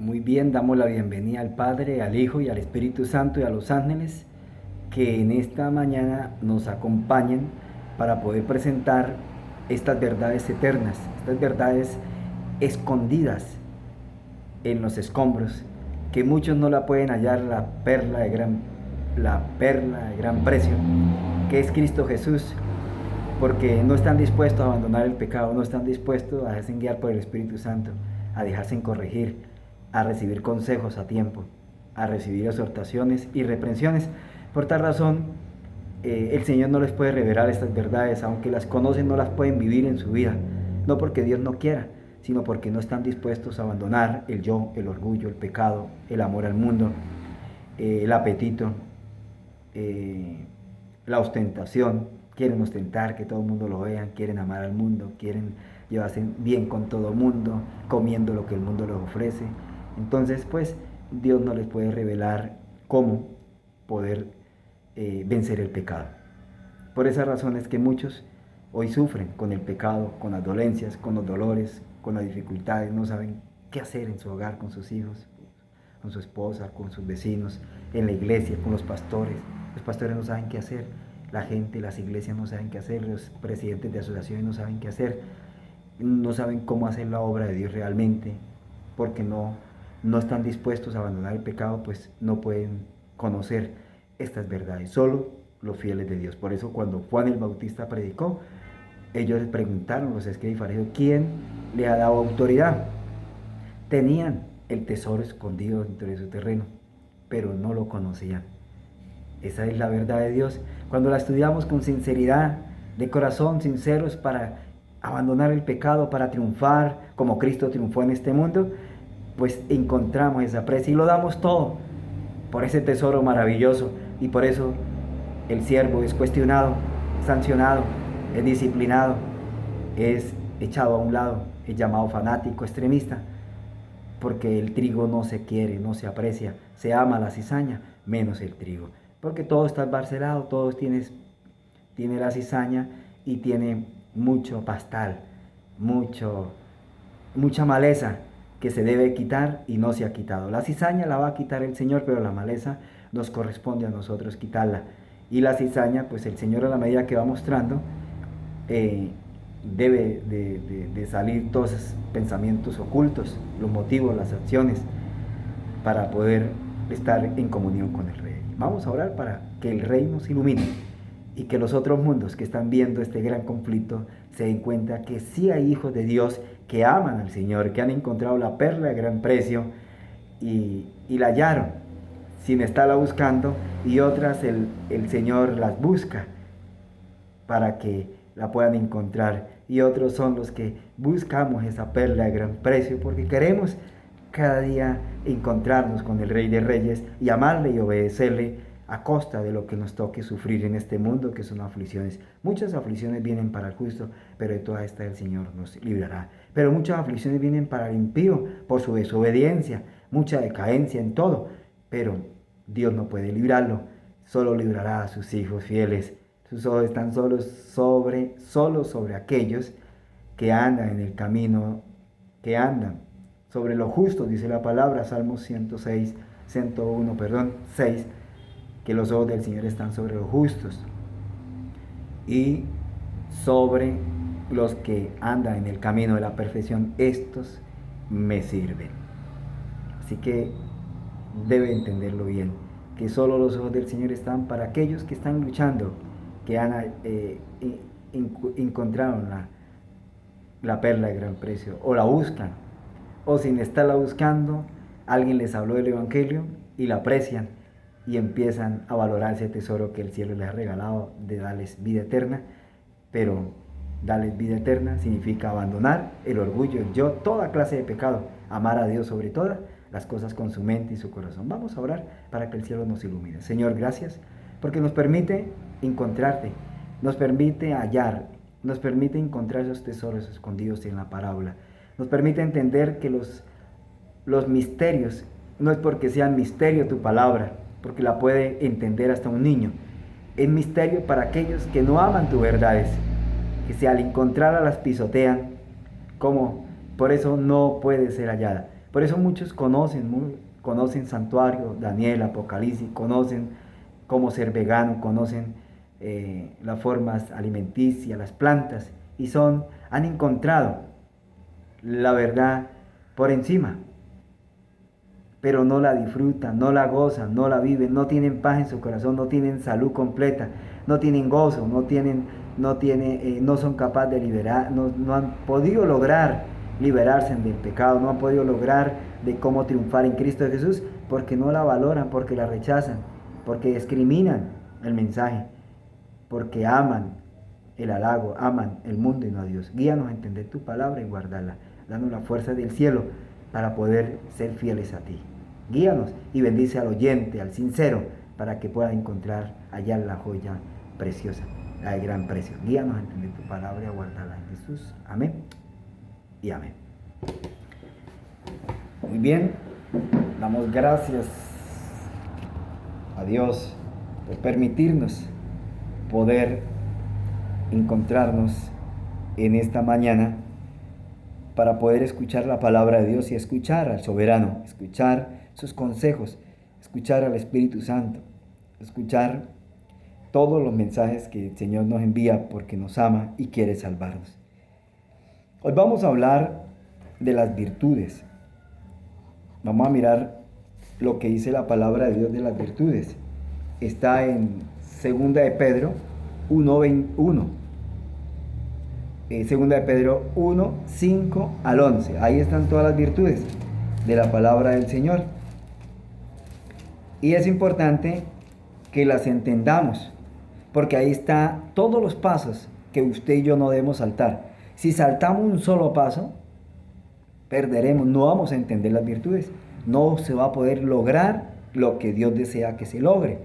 Muy bien, damos la bienvenida al Padre, al Hijo y al Espíritu Santo y a los ángeles que en esta mañana nos acompañen para poder presentar estas verdades eternas, estas verdades escondidas en los escombros, que muchos no la pueden hallar, la perla de gran precio, que es Cristo Jesús, porque no están dispuestos a abandonar el pecado, no están dispuestos a dejarse guiar por el Espíritu Santo, a dejarse corregir, a recibir consejos a tiempo, a recibir exhortaciones y reprensiones. Por tal razón, el Señor no les puede revelar estas verdades, aunque las conocen, no las pueden vivir en su vida, no porque Dios no quiera, sino porque no están dispuestos a abandonar el yo, el orgullo, el pecado, el amor al mundo, el apetito, la ostentación. Quieren ostentar, que todo el mundo lo vea, quieren amar al mundo, quieren llevarse bien con todo el mundo, comiendo lo que el mundo les ofrece. Entonces, pues, Dios no les puede revelar cómo poder vencer el pecado. Por esa razón es que muchos hoy sufren con el pecado, con las dolencias, con los dolores, con las dificultades, no saben qué hacer en su hogar, con sus hijos, con su esposa, con sus vecinos, en la iglesia, con los pastores. Los pastores no saben qué hacer. La gente, las iglesias no saben qué hacer, los presidentes de asociaciones no saben qué hacer, no saben cómo hacer la obra de Dios realmente, porque no están dispuestos a abandonar el pecado, pues no pueden conocer estas verdades, solo los fieles de Dios. Por eso cuando Juan el Bautista predicó, ellos les preguntaron, los escribas y fariseos, ¿quién le ha dado autoridad? Tenían el tesoro escondido dentro de su terreno, pero no lo conocían. Esa es la verdad de Dios. Cuando la estudiamos con sinceridad, de corazón, sinceros, para abandonar el pecado, para triunfar como Cristo triunfó en este mundo, pues encontramos esa presa y lo damos todo por ese tesoro maravilloso. Y por eso el siervo es cuestionado, sancionado, es disciplinado, es echado a un lado, es llamado fanático, extremista, porque el trigo no se quiere, no se aprecia, se ama la cizaña, menos el trigo. Porque todo está embarcelado, todo tiene la cizaña y tiene mucho pastal, mucha maleza que se debe quitar y no se ha quitado. La cizaña la va a quitar el Señor, pero la maleza nos corresponde a nosotros quitarla. Y la cizaña, pues el Señor, a la medida que va mostrando, debe de salir todos esos pensamientos ocultos, los motivos, las acciones, para poder estar en comunión con el Rey. Vamos a orar para que el Rey nos ilumine y que los otros mundos que están viendo este gran conflicto se den cuenta que sí hay hijos de Dios que aman al Señor, que han encontrado la perla de gran precio y la hallaron sin estarla buscando, y otras el Señor las busca para que la puedan encontrar, y otros son los que buscamos esa perla de gran precio porque queremos cada día encontrarnos con el Rey de Reyes y amarle y obedecerle a costa de lo que nos toque sufrir en este mundo, que son aflicciones. Muchas aflicciones vienen para el justo, pero de todas estas el Señor nos librará. Pero muchas aflicciones vienen para el impío por su desobediencia, mucha decadencia en todo, pero Dios no puede librarlo, solo librará a sus hijos fieles. Sus ojos están solo sobre aquellos que andan en el camino, que andan sobre los justos, dice la palabra, Salmos 6, que los ojos del Señor están sobre los justos y sobre los que andan en el camino de la perfección. Estos me sirven. Así que debe entenderlo bien, que solo los ojos del Señor están para aquellos que están luchando, que encontraron la perla de gran precio, o la buscan, o sin estarla buscando, alguien les habló del Evangelio y la aprecian y empiezan a valorar ese tesoro que el cielo les ha regalado de darles vida eterna. Pero darles vida eterna significa abandonar el orgullo, el yo, toda clase de pecado, amar a Dios sobre todas las cosas con su mente y su corazón. Vamos a orar para que el cielo nos ilumine. Señor, gracias porque nos permite encontrarte, nos permite hallar, nos permite encontrar esos tesoros escondidos en la parábola. Nos permite entender que los misterios, no es porque sea misterio tu palabra, porque la puede entender hasta un niño. Es misterio para aquellos que no aman tus verdades, que si al encontrarlas las pisotean, como por eso no puede ser hallada. Por eso muchos conocen Santuario, Daniel, Apocalipsis, conocen cómo ser vegano, conocen las formas alimenticias, las plantas, y han encontrado la verdad por encima, pero no la disfrutan, no la gozan, no la viven, no tienen paz en su corazón, no tienen salud completa, no tienen gozo, no son capaces de liberar, no han podido lograr liberarse del pecado, no han podido lograr de cómo triunfar en Cristo Jesús, porque no la valoran, porque la rechazan, porque discriminan el mensaje, porque aman el halago, aman el mundo y no a Dios. Guíanos a entender tu palabra y guardarla, danos la fuerza del cielo para poder ser fieles a ti. Guíanos y bendice al oyente, al sincero, para que pueda encontrar allá la joya preciosa, la de gran precio. Guíanos a entender tu palabra y a guardarla en Jesús. Amén y amén. Muy bien, damos gracias a Dios por permitirnos poder encontrarnos en esta mañana para poder escuchar la palabra de Dios y escuchar al soberano, escuchar sus consejos, escuchar al Espíritu Santo, escuchar todos los mensajes que el Señor nos envía porque nos ama y quiere salvarnos. Hoy vamos a hablar de las virtudes. Vamos a mirar lo que dice la palabra de Dios de las virtudes. Está en 2 de Pedro 1:21. 2 de Pedro 1, 5 al 11. Ahí están todas las virtudes de la palabra del Señor. Y es importante que las entendamos, porque ahí están todos los pasos que usted y yo no debemos saltar. Si saltamos un solo paso, perderemos, no vamos a entender las virtudes. No se va a poder lograr lo que Dios desea que se logre,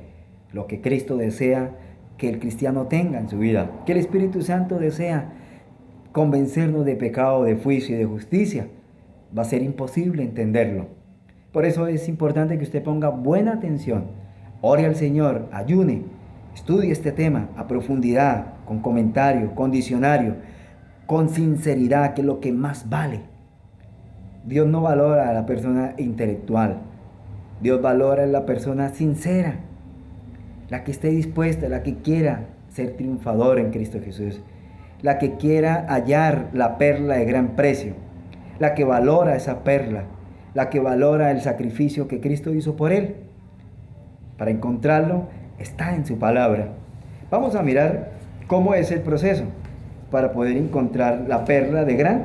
lo que Cristo desea que el cristiano tenga en su vida, que el Espíritu Santo desea convencernos de pecado, de juicio y de justicia. Va a ser imposible entenderlo. Por eso es importante que usted ponga buena atención, ore al Señor, ayune, estudie este tema a profundidad, con comentario, con diccionario, con sinceridad, que es lo que más vale. Dios no valora a la persona intelectual, Dios valora a la persona sincera, la que esté dispuesta, la que quiera ser triunfador en Cristo Jesús, la que quiera hallar la perla de gran precio, la que valora esa perla, la que valora el sacrificio que Cristo hizo por él. Para encontrarlo está en su palabra. Vamos a mirar cómo es el proceso para poder encontrar la perla de gran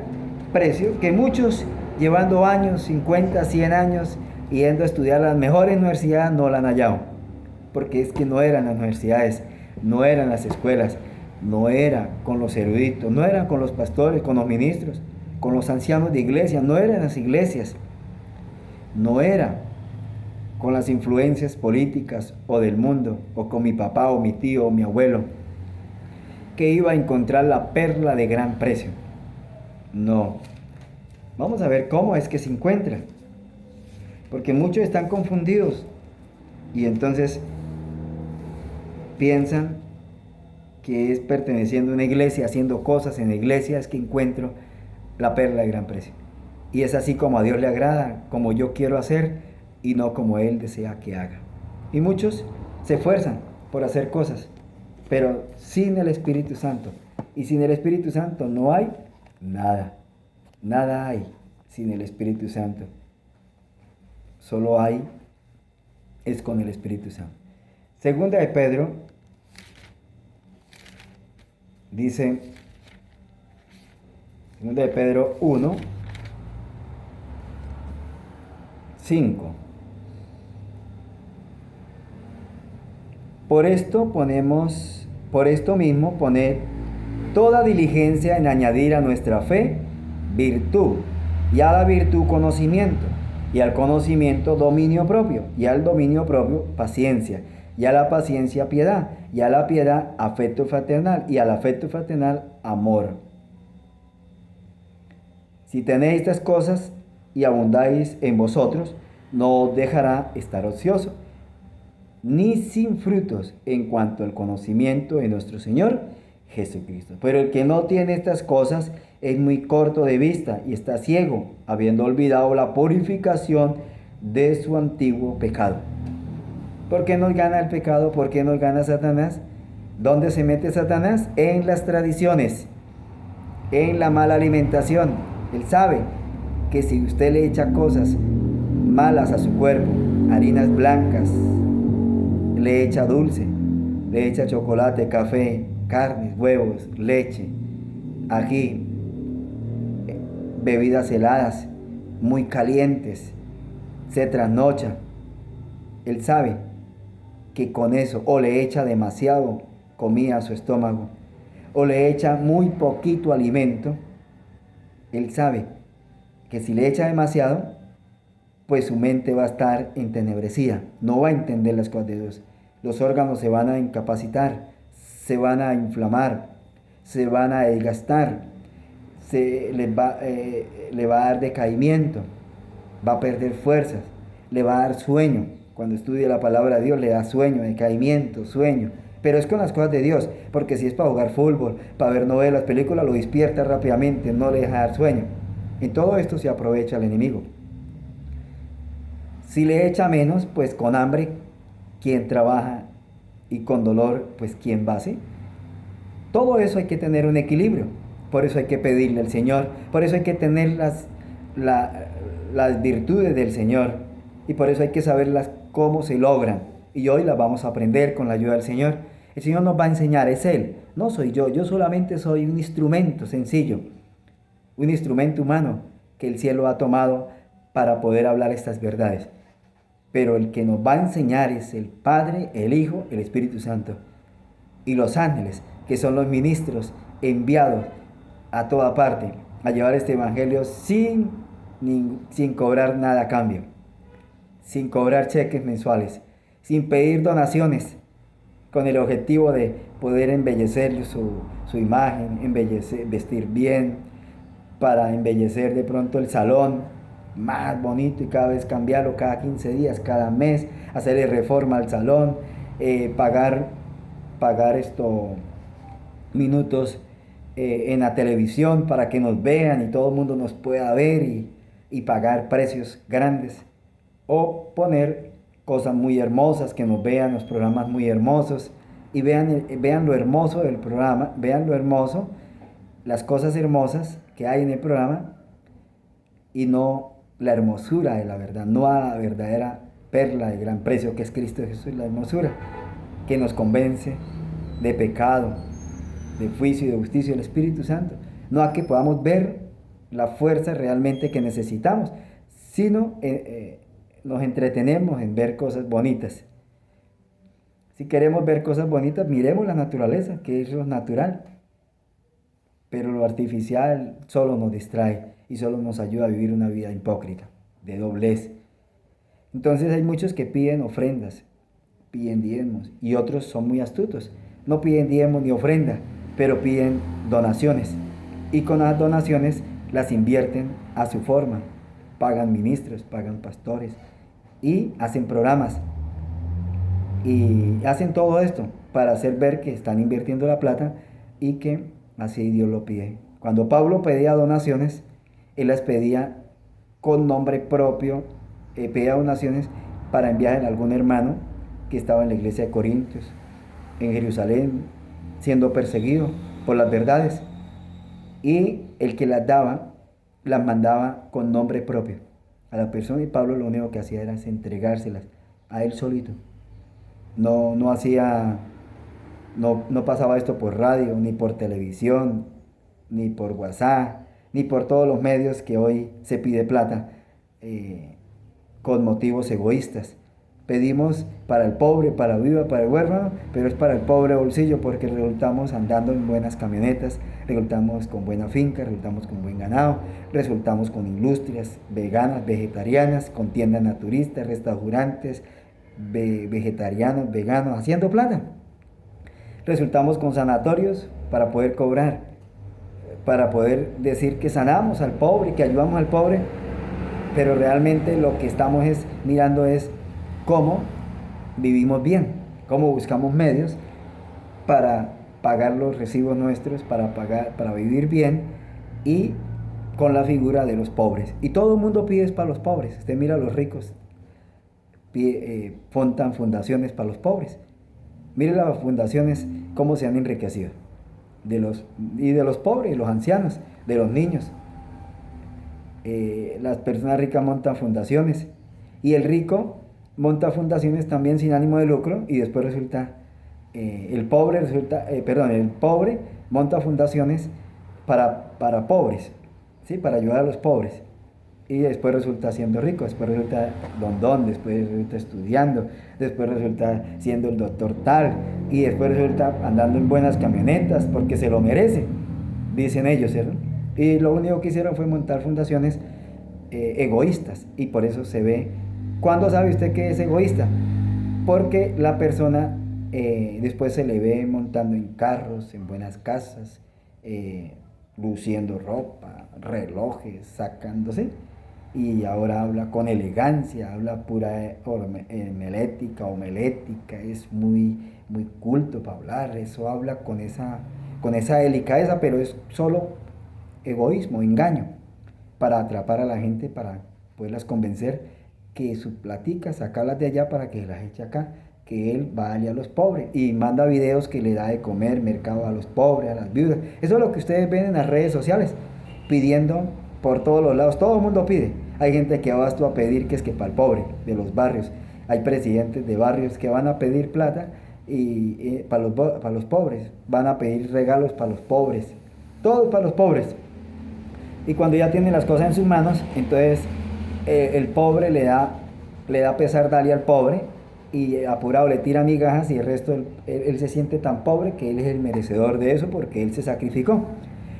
precio, que muchos llevando años, 50, 100 años, yendo a estudiar las mejores universidades, no la han hallado, porque es que no eran las universidades, no eran las escuelas, no era con los eruditos, no eran con los pastores, con los ministros, con los ancianos de iglesia, no eran las iglesias, no era con las influencias políticas o del mundo, o con mi papá o mi tío o mi abuelo, que iba a encontrar la perla de gran precio. No. Vamos a ver cómo es que se encuentra, porque muchos están confundidos y entonces piensan que es perteneciendo a una iglesia, haciendo cosas en la iglesia, es que encuentro la perla de gran precio. Y es así como a Dios le agrada, como yo quiero hacer y no como Él desea que haga. Y muchos se esfuerzan por hacer cosas, pero sin el Espíritu Santo. Y sin el Espíritu Santo no hay nada. Nada hay sin el Espíritu Santo. Solo hay es con el Espíritu Santo. Segunda de Pedro dice, segunda de Pedro 1, 5. Por esto mismo poned toda diligencia en añadir a nuestra fe virtud, y a la virtud conocimiento, y al conocimiento dominio propio, y al dominio propio paciencia, y a la paciencia piedad, y a la piedad afecto fraternal, y al afecto fraternal amor. Si tenéis estas cosas y abundáis en vosotros, no os dejará estar ocioso, ni sin frutos en cuanto al conocimiento de nuestro Señor Jesucristo. Pero el que no tiene estas cosas es muy corto de vista y está ciego, habiendo olvidado la purificación de su antiguo pecado. ¿Por qué nos gana el pecado? ¿Por qué nos gana Satanás? ¿Dónde se mete Satanás? En las tradiciones, en la mala alimentación. Él sabe que si usted le echa cosas malas a su cuerpo, harinas blancas, le echa dulce, le echa chocolate, café, carnes, huevos, leche, ají, bebidas heladas, muy calientes, se trasnocha. Él sabe que con eso o le echa demasiado comida a su estómago o le echa muy poquito alimento. Él sabe que si le echa demasiado, pues su mente va a estar entenebrecida, no va a entender las cosas de Dios. Los órganos se van a incapacitar, se van a inflamar, se van a desgastar, le va a dar decaimiento, va a perder fuerzas, le va a dar sueño. Cuando estudia la palabra de Dios le da sueño, decaimiento, sueño. Pero es con las cosas de Dios, porque si es para jugar fútbol, para ver novelas, películas, lo despierta rápidamente, no le deja dar sueño. En todo esto se aprovecha el enemigo. Si le echa menos, pues con hambre, ¿quién trabaja? Y con dolor, pues ¿quién va así? Todo eso hay que tener un equilibrio. Por eso hay que pedirle al Señor. Por eso hay que tener las virtudes del Señor. Y por eso hay que saberlas cómo se logran. Y hoy las vamos a aprender con la ayuda del Señor. El Señor nos va a enseñar, es Él, no soy yo. Yo solamente soy un instrumento sencillo. Un instrumento humano que el cielo ha tomado para poder hablar estas verdades. Pero el que nos va a enseñar es el Padre, el Hijo, el Espíritu Santo. Y los ángeles, que son los ministros enviados a toda parte a llevar este evangelio sin cobrar nada a cambio, sin cobrar cheques mensuales, sin pedir donaciones, con el objetivo de poder embellecer su imagen, vestir bien, para embellecer de pronto el salón más bonito y cada vez cambiarlo cada 15 días, cada mes, hacerle reforma al salón, pagar minutos en la televisión para que nos vean y todo el mundo nos pueda ver y pagar precios grandes, o poner cosas muy hermosas, que nos vean los programas muy hermosos y vean lo hermoso del programa, vean lo hermoso, las cosas hermosas que hay en el programa y no la hermosura de la verdad, no a la verdadera perla de gran precio que es Cristo Jesús, la hermosura que nos convence de pecado, de juicio y de justicia del Espíritu Santo, no a que podamos ver la fuerza realmente que necesitamos, sino nos entretenemos en ver cosas bonitas. Si queremos ver cosas bonitas, miremos la naturaleza, que es lo natural, pero lo artificial solo nos distrae y solo nos ayuda a vivir una vida hipócrita, de doblez. Entonces hay muchos que piden ofrendas, piden diezmos, y otros son muy astutos. No piden diezmos ni ofrenda, pero piden donaciones. Y con las donaciones las invierten a su forma. Pagan ministros, pagan pastores y hacen programas. Y hacen todo esto para hacer ver que están invirtiendo la plata y que así Dios lo pide. Cuando Pablo pedía donaciones, él las pedía con nombre propio, pedía donaciones para enviar a algún hermano que estaba en la iglesia de Corintios, en Jerusalén, siendo perseguido por las verdades. Y el que las daba, las mandaba con nombre propio a la persona, y Pablo lo único que hacía era entregárselas a él solito. No pasaba esto por radio, ni por televisión, ni por WhatsApp, ni por todos los medios que hoy se pide plata con motivos egoístas. Pedimos para el pobre, para el viuda, para el huérfano, pero es para el pobre bolsillo, porque resultamos andando en buenas camionetas, resultamos con buena finca, resultamos con buen ganado, resultamos con industrias veganas, vegetarianas, con tiendas naturistas, restaurantes vegetarianos, veganos, haciendo plata. Resultamos con sanatorios para poder cobrar, para poder decir que sanamos al pobre, que ayudamos al pobre, pero realmente lo que estamos mirando es cómo vivimos bien, cómo buscamos medios para pagar los recibos nuestros, para vivir bien y con la figura de los pobres. Y todo el mundo pide para los pobres. Usted mira a los ricos, montan fundaciones para los pobres. Mire las fundaciones, cómo se han enriquecido. De los pobres, los ancianos, de los niños. Las personas ricas montan fundaciones. Y el rico monta fundaciones también sin ánimo de lucro y después resulta, el pobre monta fundaciones para pobres, ¿sí? Para ayudar a los pobres. Y después resulta siendo rico, después resulta don, después resulta estudiando, después resulta siendo el doctor tal, y después resulta andando en buenas camionetas porque se lo merece, dicen ellos, ¿cierto? Y lo único que hicieron fue montar fundaciones egoístas, y por eso se ve. ¿Cuándo sabe usted que es egoísta? Porque la persona después se le ve montando en carros, en buenas casas, luciendo ropa, relojes, sacándose, y ahora habla con elegancia, habla pura homilética, es muy, muy culto para hablar, eso habla con esa delicadeza, pero es solo egoísmo, engaño, para atrapar a la gente, para poderlas convencer que su platica, sacarlas de allá para que las eche acá, que él vale a los pobres y manda videos que le da de comer, mercado a los pobres, a las viudas. Eso es lo que ustedes ven en las redes sociales, pidiendo por todos los lados, todo el mundo pide. Hay gente que va a pedir que es que para el pobre de los barrios, hay presidentes de barrios que van a pedir plata y para los pobres, van a pedir regalos para los pobres, todo para los pobres. Y cuando ya tienen las cosas en sus manos, entonces el pobre le da pesar darle al pobre, y apurado le tira migajas, y el resto él se siente tan pobre que él es el merecedor de eso porque él se sacrificó.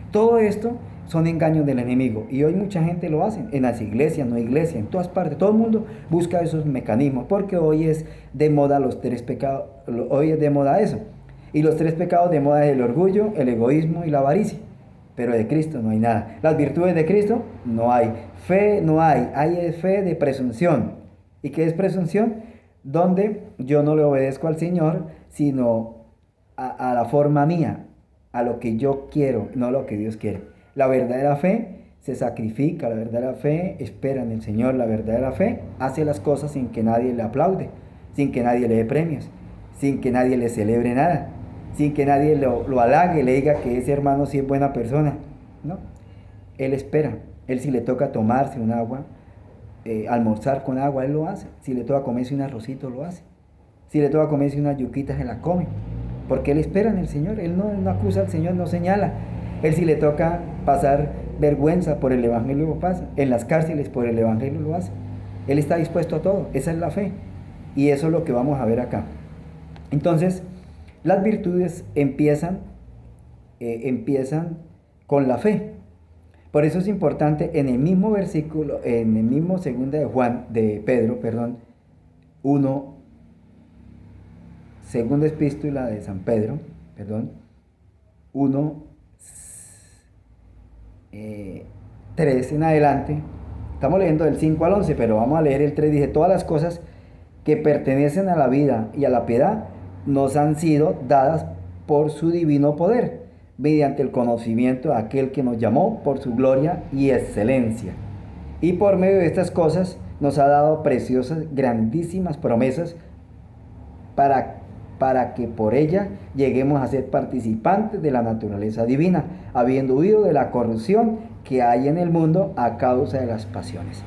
Todo esto son engaños del enemigo, y hoy mucha gente lo hace, en las iglesias, no iglesias, en todas partes, todo el mundo busca esos mecanismos, porque hoy es de moda los 3 pecados, hoy es de moda eso, y los 3 pecados de moda es el orgullo, el egoísmo y la avaricia. Pero de Cristo no hay nada. Las virtudes de Cristo no hay. Fe no hay fe de presunción. ¿Y qué es presunción? Donde yo no le obedezco al Señor, sino a la forma mía, a lo que yo quiero, no a lo que Dios quiere. La verdadera fe se sacrifica, la verdadera fe espera en el Señor, la verdadera fe hace las cosas sin que nadie le aplaude, sin que nadie le dé premios, sin que nadie le celebre nada, sin que nadie lo halague, le diga que ese hermano sí es buena persona, ¿no? Él espera. Él, si le toca tomarse un agua, almorzar con agua, él lo hace. Si le toca comerse un arrocito, lo hace. Si le toca comerse unas yuquitas, se la come, porque él espera en el Señor. Él no acusa al Señor, no señala. Él, si le toca pasar vergüenza por el Evangelio, lo pasa. En las cárceles por el Evangelio lo hace. Él está dispuesto a todo. Esa es la fe, y eso es lo que vamos a ver acá. Entonces, las virtudes empiezan con la fe. Por eso es importante, en el mismo versículo, en el mismo segunda de Pedro, 1, segunda epístola de San Pedro, 1, 3 en adelante. Estamos leyendo del 5 al 11, pero vamos a leer el 3. Dice: todas las cosas que pertenecen a la vida y a la piedad nos han sido dadas por su divino poder, mediante el conocimiento de aquel que nos llamó por su gloria y excelencia. Y por medio de estas cosas nos ha dado preciosas, grandísimas promesas, para que por ella lleguemos a ser participantes de la naturaleza divina, habiendo huido de la corrupción que hay en el mundo a causa de las pasiones.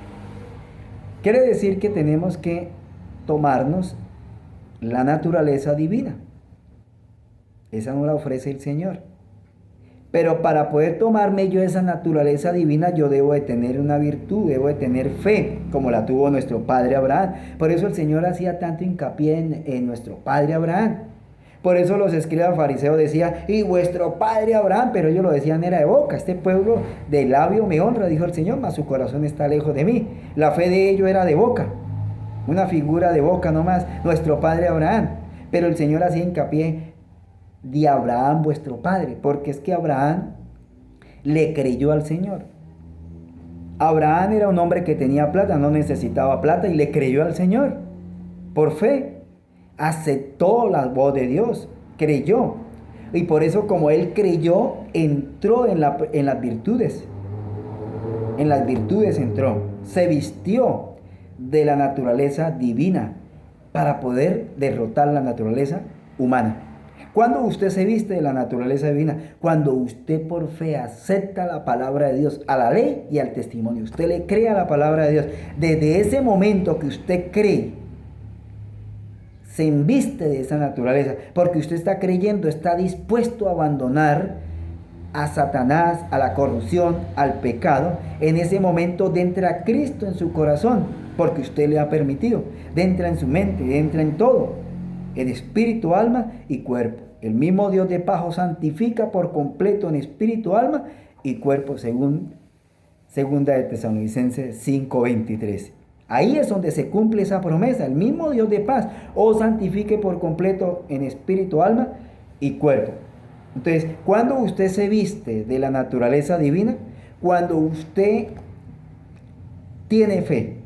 Quiere decir que tenemos que tomarnos la naturaleza divina. Esa nos la ofrece el Señor. Pero para poder tomarme yo esa naturaleza divina, yo debo de tener una virtud, debo de tener fe, como la tuvo nuestro padre Abraham. Por eso el Señor hacía tanto hincapié en nuestro padre Abraham. Por eso los escribas fariseos decían: y vuestro padre Abraham, pero ellos lo decían era de boca. Este pueblo de labio me honra, dijo el Señor, mas su corazón está lejos de mí. La fe de ellos era de boca, una figura de boca nomás, nuestro padre Abraham. Pero el Señor hacía hincapié de Abraham, vuestro padre, porque es que Abraham le creyó al Señor. Abraham era un hombre que tenía plata, no necesitaba plata, y le creyó al Señor por fe. Aceptó la voz de Dios, creyó, y por eso, como él creyó, entró en las virtudes. en las virtudes entró, se vistió de la naturaleza divina para poder derrotar la naturaleza humana. ¿Cuándo usted se viste de la naturaleza divina? Cuando usted por fe acepta la palabra de Dios, a la ley y al testimonio. Usted le cree a la palabra de Dios. Desde ese momento que usted cree, se inviste de esa naturaleza, porque usted está creyendo, está dispuesto a abandonar a Satanás, a la corrupción, al pecado. En ese momento entra Cristo en su corazón, porque usted le ha permitido. Entra en su mente, entra en todo, en espíritu, alma y cuerpo. El mismo Dios de paz os santifica por completo en espíritu, alma y cuerpo, según segunda de Tesalonicenses 5:23. Ahí es donde se cumple esa promesa. El mismo Dios de paz os santifique por completo en espíritu, alma y cuerpo. Entonces, cuando usted se viste de la naturaleza divina, cuando usted tiene fe,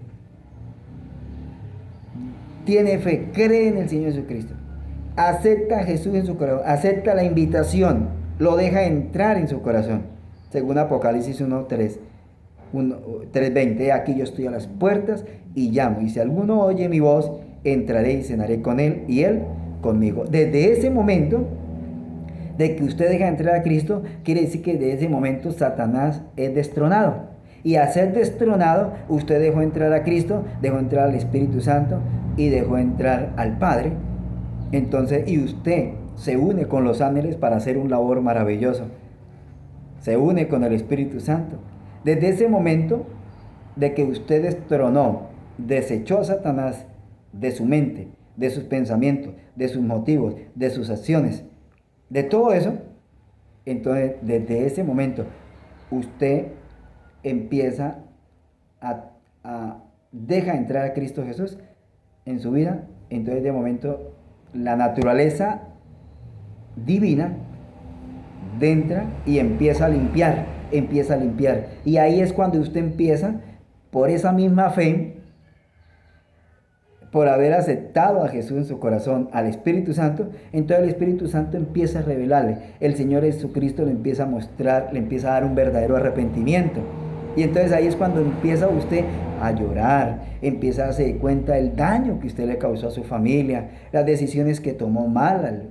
cree en el Señor Jesucristo, acepta a Jesús en su corazón, acepta la invitación, lo deja entrar en su corazón, según Apocalipsis 3:20, aquí yo estoy a las puertas y llamo, y si alguno oye mi voz, entraré y cenaré con él y él conmigo. Desde ese momento de que usted deja entrar a Cristo, quiere decir que desde ese momento Satanás es destronado. Y al ser destronado, usted dejó entrar a Cristo, dejó entrar al Espíritu Santo y dejó entrar al Padre. Entonces, y usted se une con los ángeles para hacer un labor maravilloso. Se une con el Espíritu Santo. Desde ese momento de que usted destronó, desechó a Satanás de su mente, de sus pensamientos, de sus motivos, de sus acciones, de todo eso, entonces desde ese momento usted empieza deja entrar a Cristo Jesús en su vida. Entonces de momento la naturaleza divina entra y empieza a limpiar. Y ahí es cuando usted empieza, por esa misma fe, por haber aceptado a Jesús en su corazón, al Espíritu Santo, entonces el Espíritu Santo empieza a revelarle. El Señor Jesucristo le empieza a mostrar, le empieza a dar un verdadero arrepentimiento. Y entonces ahí es cuando empieza usted a llorar, empieza a darse cuenta del daño que usted le causó a su familia, las decisiones que tomó mal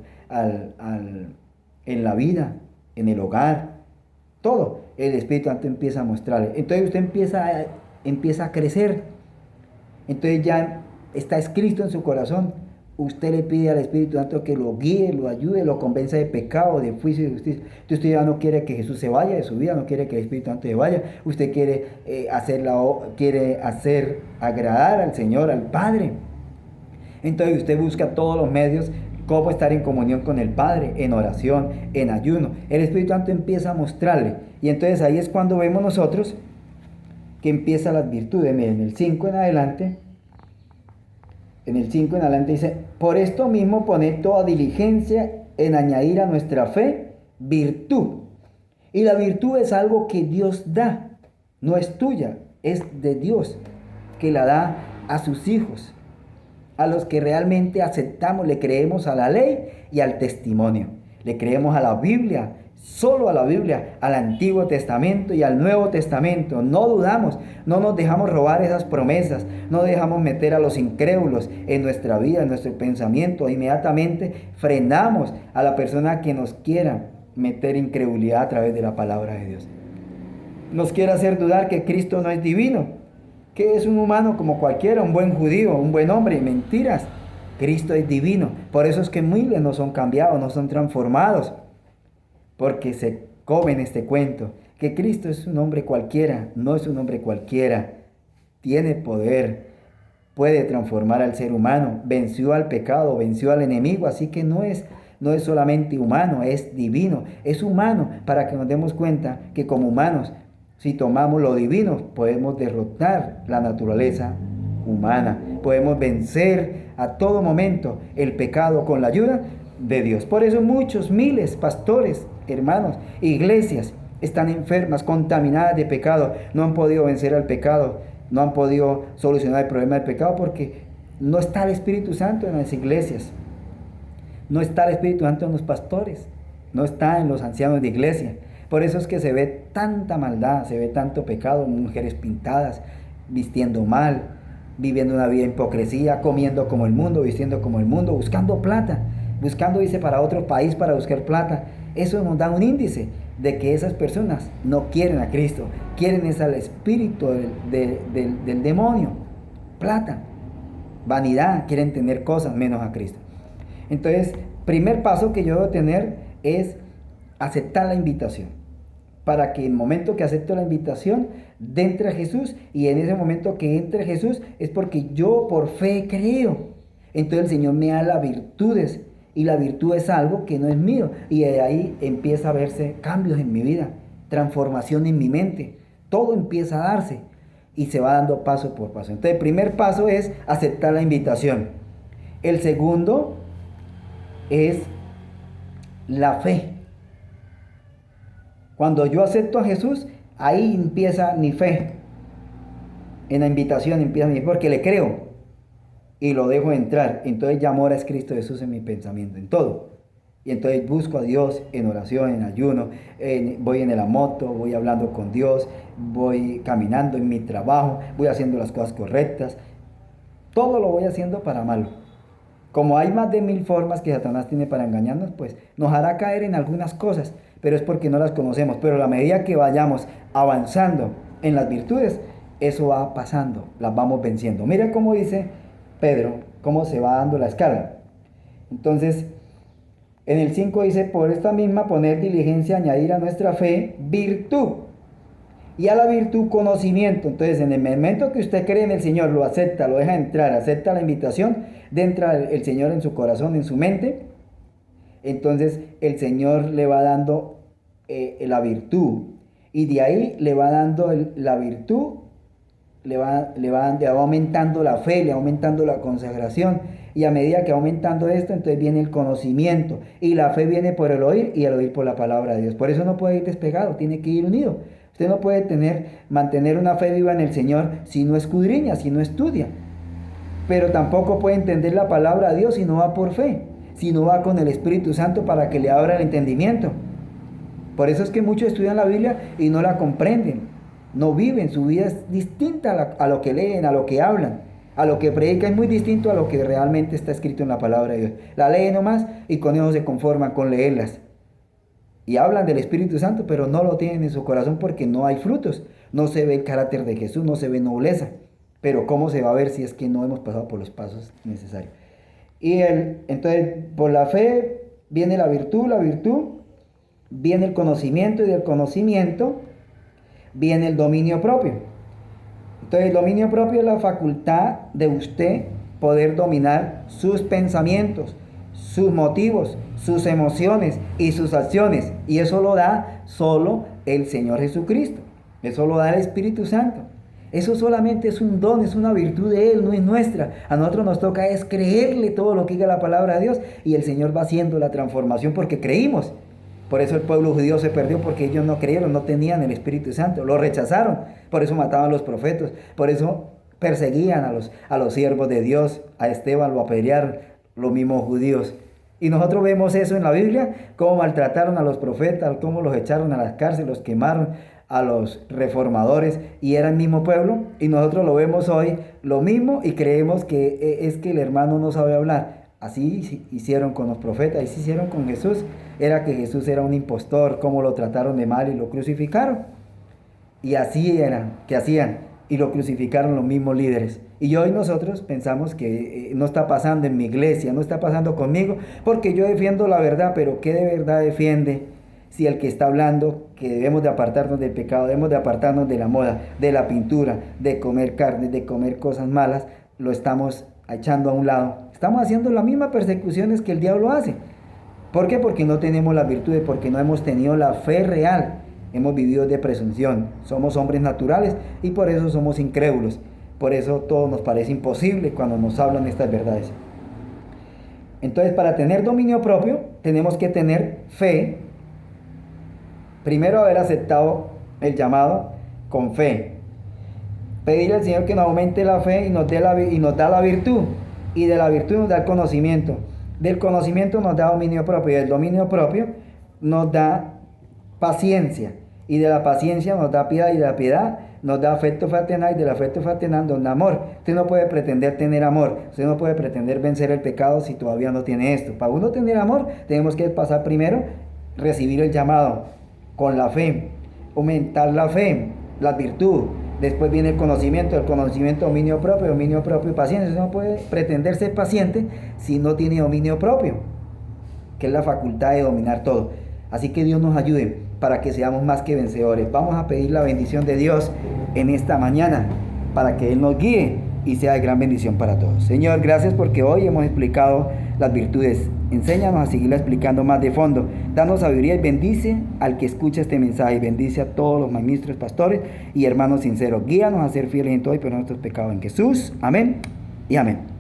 en la vida, en el hogar, todo. El Espíritu Santo empieza a mostrarle. Entonces usted empieza a crecer. Entonces ya está escrito en su corazón. Usted le pide al Espíritu Santo que lo guíe, lo ayude, lo convenza de pecado, de juicio y de justicia. Entonces usted ya no quiere que Jesús se vaya de su vida, no quiere que el Espíritu Santo se vaya. Usted quiere hacer agradar al Señor, al Padre. Entonces usted busca todos los medios, cómo estar en comunión con el Padre, en oración, en ayuno. El Espíritu Santo empieza a mostrarle. Y entonces ahí es cuando vemos nosotros que empiezan las virtudes. Miren, en el 5 en adelante dice: por esto mismo poned toda diligencia en añadir a nuestra fe virtud. Y la virtud es algo que Dios da, no es tuya, es de Dios, que la da a sus hijos, a los que realmente aceptamos, le creemos a la ley y al testimonio. Le creemos a la Biblia, solo a la Biblia, al Antiguo Testamento y al Nuevo Testamento. No dudamos, no nos dejamos robar esas promesas, no dejamos meter a los incrédulos en nuestra vida, en nuestro pensamiento. Inmediatamente frenamos a la persona que nos quiera meter incredulidad a través de la palabra de Dios. Nos quiere hacer dudar que Cristo no es divino, que es un humano como cualquiera, un buen judío, un buen hombre. Mentiras. Cristo es divino. Por eso es que miles no son cambiados, no son transformados, porque se comen este cuento, que Cristo es un hombre cualquiera. No es un hombre cualquiera, tiene poder, puede transformar al ser humano, venció al pecado, venció al enemigo, así que no es solamente humano, es divino, es humano, para que nos demos cuenta que como humanos, si tomamos lo divino, podemos derrotar la naturaleza humana, podemos vencer a todo momento el pecado con la ayuda de Dios. Por eso muchos, miles, pastores, hermanos, iglesias están enfermas, contaminadas de pecado, no han podido vencer al pecado, no han podido solucionar el problema del pecado porque no está el Espíritu Santo en las iglesias, no está el Espíritu Santo en los pastores, no está en los ancianos de iglesia, Por eso es que se ve tanta maldad, se ve tanto pecado, mujeres pintadas, vistiendo mal, viviendo una vida de hipocresía, comiendo como el mundo, vistiendo como el mundo, buscando plata, buscando irse para otro país para buscar plata. Eso nos da un índice de que esas personas no quieren a Cristo, quieren es al espíritu del demonio, plata, vanidad, quieren tener cosas menos a Cristo. Entonces, primer paso que yo debo tener es aceptar la invitación, para que en el momento que acepto la invitación, entre a Jesús, y en ese momento que entre Jesús es porque yo por fe creo. Entonces el Señor me da las virtudes, y la virtud es algo que no es mío, y de ahí empieza a verse cambios en mi vida, transformación en mi mente, todo empieza a darse, y se va dando paso por paso. Entonces el primer paso es aceptar la invitación. El segundo es la fe. Cuando yo acepto a Jesús, ahí empieza mi fe. En la invitación empieza mi fe, porque le creo y lo dejo entrar. Entonces ya mora es Cristo Jesús en mi pensamiento, en todo. Y entonces busco a Dios en oración, en ayuno, voy en la moto, voy hablando con Dios, voy caminando en mi trabajo, voy haciendo las cosas correctas. Todo lo voy haciendo para malo. Como hay más de 1000 formas que Satanás tiene para engañarnos, pues nos hará caer en algunas cosas, pero es porque no las conocemos. Pero a la medida que vayamos avanzando en las virtudes, eso va pasando, las vamos venciendo. Mira cómo dice Pedro, cómo se va dando la escala. Entonces, en el 5 dice, por esta misma poner diligencia, añadir a nuestra fe virtud. Y a la virtud conocimiento. Entonces en el momento que usted cree en el Señor, lo acepta, lo deja entrar, acepta la invitación, entra el Señor en su corazón, en su mente. Entonces el Señor le va dando la virtud. Y de ahí le va dando la virtud, le va aumentando la fe, le va aumentando la consagración. Y a medida que va aumentando esto, entonces viene el conocimiento. Y la fe viene por el oír y el oír por la palabra de Dios. Por eso no puede ir despegado, tiene que ir unido. Usted no puede mantener una fe viva en el Señor si no escudriña, si no estudia. Pero tampoco puede entender la palabra de Dios si no va por fe, si no va con el Espíritu Santo para que le abra el entendimiento. Por eso es que muchos estudian la Biblia y no la comprenden, no viven, su vida es distinta a lo que leen, a lo que hablan, a lo que predican, es muy distinto a lo que realmente está escrito en la palabra de Dios. La leen nomás y con eso se conforman con leerlas. Y hablan del Espíritu Santo, pero no lo tienen en su corazón porque no hay frutos. No se ve el carácter de Jesús, no se ve nobleza. Pero ¿cómo se va a ver si es que no hemos pasado por los pasos necesarios? Entonces, por la fe viene la virtud viene el conocimiento, y del conocimiento viene el dominio propio. Entonces, el dominio propio es la facultad de usted poder dominar sus pensamientos, sus motivos, sus emociones y sus acciones. Y eso lo da solo el Señor Jesucristo. Eso lo da el Espíritu Santo. Eso solamente es un don, es una virtud de Él, no es nuestra. A nosotros nos toca es creerle todo lo que diga la palabra de Dios. Y el Señor va haciendo la transformación porque creímos. Por eso el pueblo judío se perdió, porque ellos no creyeron, no tenían el Espíritu Santo. Lo rechazaron. Por eso mataban a los profetas. Por eso perseguían a los siervos de Dios. A Esteban lo apedrearon los mismos judíos. Y nosotros vemos eso en la Biblia, cómo maltrataron a los profetas, cómo los echaron a las cárceles, los quemaron a los reformadores, y era el mismo pueblo. Y nosotros lo vemos hoy lo mismo y creemos que es que el hermano no sabe hablar. Así hicieron con los profetas, así hicieron con Jesús. Era que Jesús era un impostor, cómo lo trataron de mal y lo crucificaron. Y así eran, que hacían, y lo crucificaron los mismos líderes. Y hoy nosotros pensamos que no está pasando en mi iglesia, no está pasando conmigo, porque yo defiendo la verdad, pero ¿qué de verdad defiende? Si el que está hablando que debemos de apartarnos del pecado, debemos de apartarnos de la moda, de la pintura, de comer carne, de comer cosas malas, lo estamos echando a un lado. Estamos haciendo las mismas persecuciones que el diablo hace. ¿Por qué? Porque no tenemos las virtudes, porque no hemos tenido la fe real. Hemos vivido de presunción. Somos hombres naturales y por eso somos incrédulos. Por eso todo nos parece imposible cuando nos hablan estas verdades. Entonces, para tener dominio propio, tenemos que tener fe. Primero, haber aceptado el llamado con fe. Pedirle al Señor que nos aumente la fe y nos da la virtud. Y de la virtud nos da el conocimiento. Del conocimiento nos da dominio propio. Y del dominio propio nos da paciencia, y de la paciencia nos da piedad, y de la piedad nos da afecto fraternal, y del afecto fraternal nos da amor. Usted no puede pretender tener amor, usted no puede pretender vencer el pecado si todavía no tiene esto. Para uno tener amor, tenemos que pasar primero, recibir el llamado con la fe, aumentar la fe, la virtud. Después viene el conocimiento, dominio propio, paciencia. Usted no puede pretender ser paciente si no tiene dominio propio, que es la facultad de dominar todo. Así que Dios nos ayude para que seamos más que vencedores. Vamos a pedir la bendición de Dios en esta mañana para que Él nos guíe y sea de gran bendición para todos. Señor, gracias porque hoy hemos explicado las virtudes. Enséñanos a seguirla explicando más de fondo. Danos sabiduría y bendice al que escucha este mensaje. Bendice a todos los ministros, pastores y hermanos sinceros. Guíanos a ser fieles en todo y perdonar nuestros pecados en Jesús. Amén y amén.